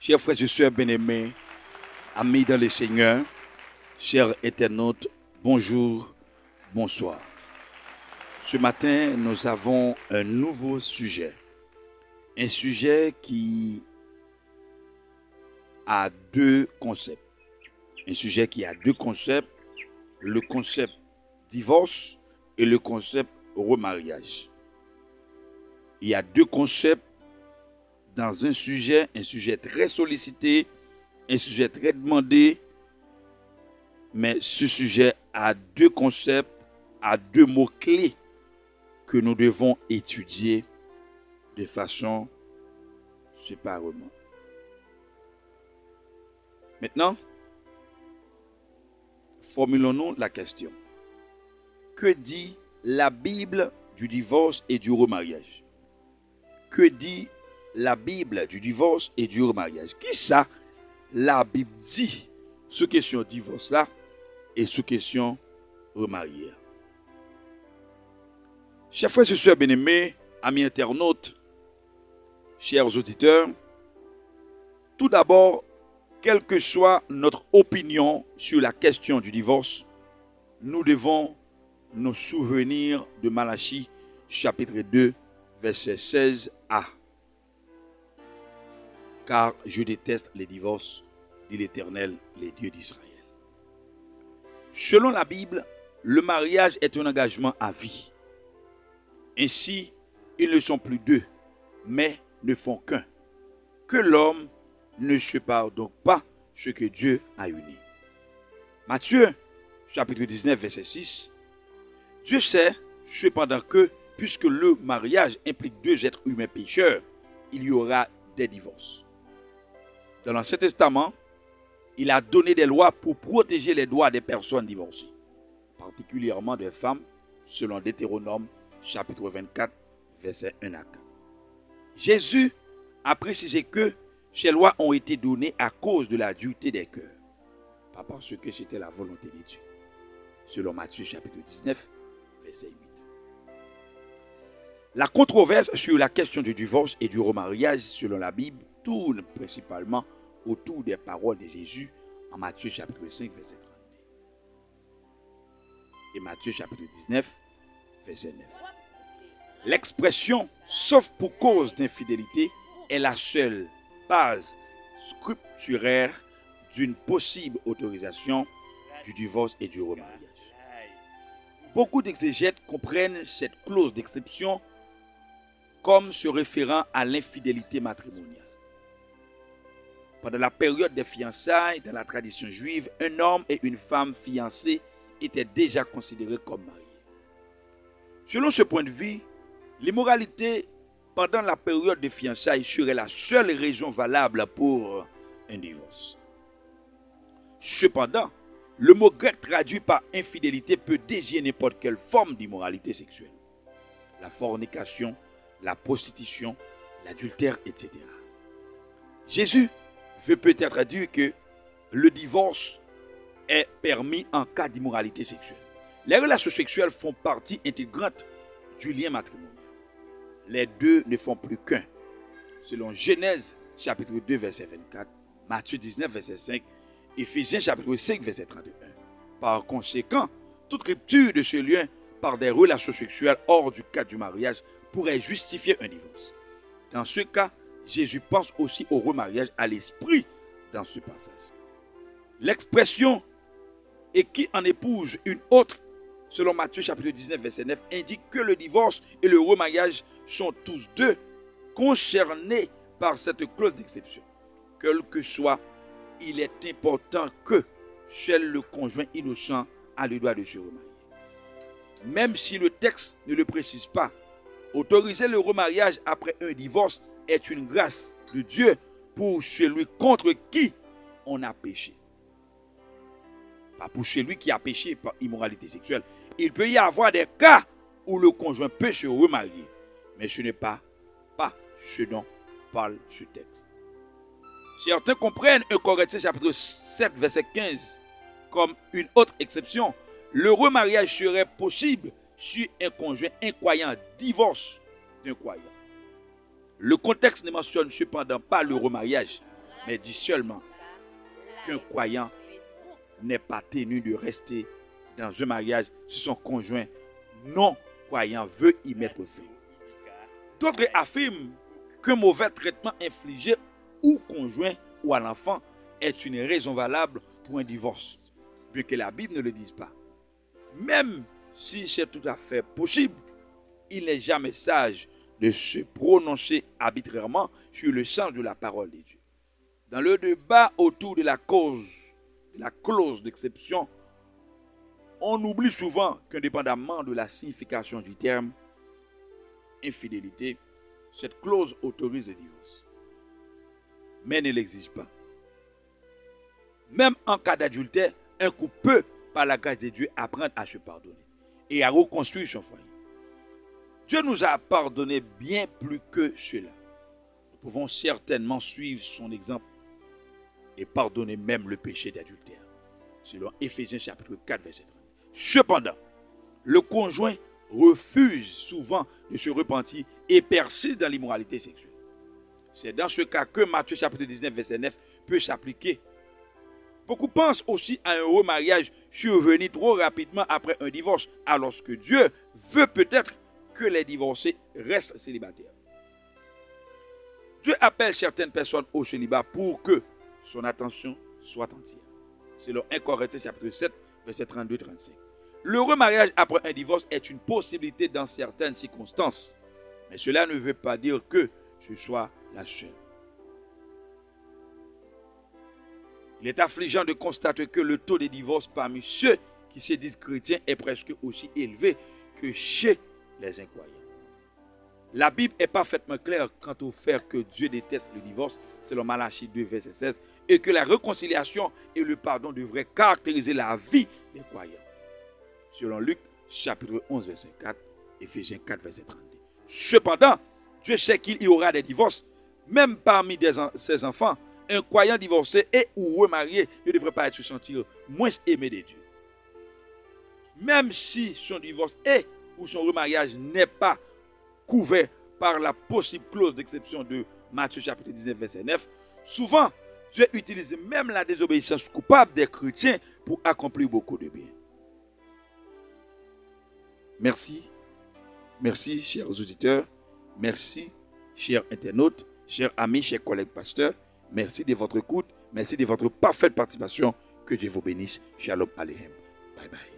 Chers frères et sœurs bien-aimés, amis dans le Seigneur, chers internautes, bonjour, bonsoir. Ce matin, nous avons un nouveau sujet. Un sujet qui a deux concepts. Un sujet qui a deux concepts. Le concept divorce et le concept remariage. Il y a deux concepts dans un sujet très sollicité, un sujet très demandé, mais ce sujet a deux concepts, a deux mots-clés que nous devons étudier de façon séparément. Maintenant, formulons-nous la question. Que dit la Bible du divorce et du remariage? Que dit la Bible du divorce et du remariage? Qui ça la Bible dit sur question divorce là et sur question remariage? Chers frères et sœurs bien-aimés, amis internautes, chers auditeurs, tout d'abord, quelle que soit notre opinion sur la question du divorce, nous devons nous souvenir de Malachie, chapitre 2, verset 16a. Car je déteste les divorces, dit l'Éternel, les dieux d'Israël. Selon la Bible, le mariage est un engagement à vie. Ainsi, ils ne sont plus deux, mais ne font qu'un. Que l'homme ne sépare donc pas ce que Dieu a uni. Matthieu, chapitre 19, verset 6. Dieu sait cependant que, puisque le mariage implique deux êtres humains pécheurs, il y aura des divorces. Dans l'Ancien Testament, il a donné des lois pour protéger les droits des personnes divorcées, particulièrement des femmes, selon Deutéronome, chapitre 24, verset 1 à 4. Jésus a précisé que ces lois ont été données à cause de la dureté des cœurs, pas parce que c'était la volonté de Dieu, selon Matthieu, chapitre 19, verset 8. La controverse sur la question du divorce et du remariage, selon la Bible, tourne principalement autour des paroles de Jésus en Matthieu chapitre 5, verset 32. Et Matthieu chapitre 19, verset 9. L'expression « sauf pour cause d'infidélité » est la seule base scripturaire d'une possible autorisation du divorce et du remariage. Beaucoup d'exégètes comprennent cette clause d'exception comme se référant à l'infidélité matrimoniale. Pendant la période des fiançailles, dans la tradition juive, un homme et une femme fiancés étaient déjà considérés comme mariés. Selon ce point de vue, l'immoralité pendant la période de fiançailles serait la seule raison valable pour un divorce. Cependant, le mot grec traduit par infidélité peut désigner n'importe quelle forme d'immoralité sexuelle. La fornication, la prostitution, l'adultère, etc. Jésus veut peut-être dire que le divorce est permis en cas d'immoralité sexuelle. Les relations sexuelles font partie intégrante du lien matrimonial. Les deux ne font plus qu'un. Selon Genèse chapitre 2 verset 24, Matthieu 19 verset 5, Éphésiens chapitre 5 verset 31. Par conséquent, toute rupture de ce lien par des relations sexuelles hors du cadre du mariage pourrait justifier un divorce. Dans ce cas, Jésus pense aussi au remariage à l'esprit dans ce passage. L'expression « et qui en épouse une autre » selon Matthieu chapitre 19 verset 9 indique que le divorce et le remariage sont tous deux concernés par cette clause d'exception. Quel que soit, il est important que seul le conjoint innocent a le droit de se remarier. Même si le texte ne le précise pas, autoriser le remariage après un divorce est une grâce de Dieu pour celui contre qui on a péché. Pas pour celui qui a péché par immoralité sexuelle. Il peut y avoir des cas où le conjoint peut se remarier, mais ce n'est pas ce dont parle ce texte. Certains comprennent 1 Corinthiens chapitre 7 verset 15 comme une autre exception. Le remariage serait possible si un conjoint incroyant divorce d'un croyant. Le contexte ne mentionne cependant pas le remariage. mais dit seulement qu'un croyant n'est pas tenu de rester dans un mariage si son conjoint non croyant veut y mettre fin. D'autres affirment qu'un mauvais traitement infligé au conjoint ou à l'enfant est une raison valable pour un divorce, bien que la Bible ne le dise pas. Même si c'est tout à fait possible, il n'est jamais sage de se prononcer arbitrairement sur le sens de la parole de Dieu. Dans le débat autour de la clause d'exception, on oublie souvent qu'indépendamment de la signification du terme infidélité, cette clause autorise le divorce, mais ne l'exige pas. Même en cas d'adultère, un couple peut, par la grâce de Dieu, apprendre à se pardonner et à reconstruire son foyer. Dieu nous a pardonné bien plus que cela. Nous pouvons certainement suivre son exemple et pardonner même le péché d'adultère, selon Éphésiens chapitre 4, verset 30. Cependant, le conjoint refuse souvent de se repentir et persiste dans l'immoralité sexuelle. C'est dans ce cas que Matthieu chapitre 19, verset 9 peut s'appliquer. Beaucoup pensent aussi à un remariage survenu trop rapidement après un divorce, alors que Dieu veut peut-être que les divorcés restent célibataires. Dieu appelle certaines personnes au célibat pour que son attention soit entière. C'est le 1 Corinthiens chapitre 7, verset 32-35. Le remariage après un divorce est une possibilité dans certaines circonstances, mais cela ne veut pas dire que ce soit la seule. Il est affligeant de constater que le taux de divorce parmi ceux qui se disent chrétiens est presque aussi élevé que chez les incroyants. La Bible est parfaitement claire quant au fait que Dieu déteste le divorce, selon Malachie 2, verset 16, et que la réconciliation et le pardon devraient caractériser la vie des croyants, selon Luc chapitre 11, verset 4, Éphésiens 4, verset 32. Cependant, Dieu sait qu'il y aura des divorces, même parmi ses enfants. Un croyant divorcé et ou remarié ne devrait pas se sentir moins aimé de Dieu. Même si son divorce et ou son remariage n'est pas couvert par la possible clause d'exception de Matthieu chapitre 19, verset 9, souvent Dieu utilise même la désobéissance coupable des chrétiens pour accomplir beaucoup de bien. Merci, chers auditeurs, merci, chers internautes, chers amis, chers collègues pasteurs. Merci de votre écoute. Merci de votre parfaite participation. Que Dieu vous bénisse. Shalom Aleichem. Bye bye.